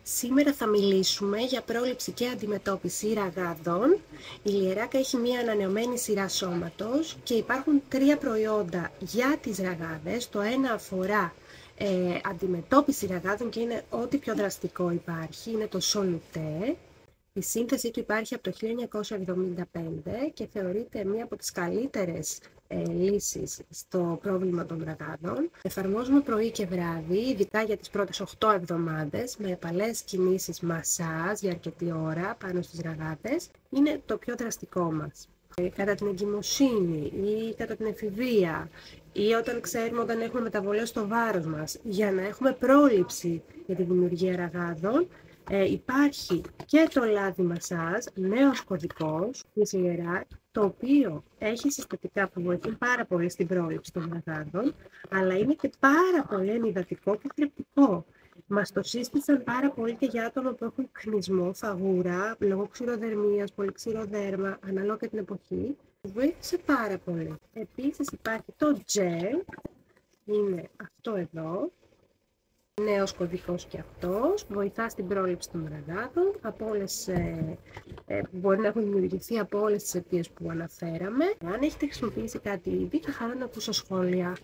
Σήμερα θα μιλήσουμε για πρόληψη και αντιμετώπιση ραγάδων. Η Λιεράκα έχει μια ανανεωμένη σειρά σώματος και υπάρχουν 3 προϊόντα για τις ραγάδες. Το ένα αφορά αντιμετώπιση ραγάδων και είναι ό,τι πιο δραστικό υπάρχει, είναι το Soluté. Η σύνθεση του υπάρχει από το 1975 και θεωρείται μία από τις καλύτερες λύσεις στο πρόβλημα των ραγάδων. Εφαρμόζουμε πρωί και βράδυ, ειδικά για τις πρώτες 8 εβδομάδες, με επαλές κινήσεις μασάζ για αρκετή ώρα πάνω στις ραγάδες. Είναι το πιο δραστικό μας. Κατά την εγκυμοσύνη ή κατά την εφηβεία ή όταν έχουμε μεταβολές στο βάρος μας, για να έχουμε πρόληψη για τη δημιουργία ραγάδων, υπάρχει και το λάδι μασάζ, νέος κωδικός της Λιεράκα, το οποίο έχει συστατικά που βοηθούν πάρα πολύ στην πρόληψη των ραγάδων, αλλά είναι και πάρα πολύ ενυδατικό και θρεπτικό. Μας το σύστησαν πάρα πολύ και για άτομα που έχουν κνισμό, φαγούρα, λόγω ξηροδερμίας, πολύ ξηροδέρμα, ανάλογα και την εποχή. Βοήθησε πάρα πολύ. Επίσης υπάρχει το gel, είναι αυτό εδώ. Νέος κωδικός και αυτός, βοηθά στην πρόληψη των ραγάδων, μπορεί να έχουν δημιουργηθεί από όλες τις αιτίες που αναφέραμε. Αν έχετε χρησιμοποιήσει κάτι ήδη, θα χαρώ να ακούσω σχόλια.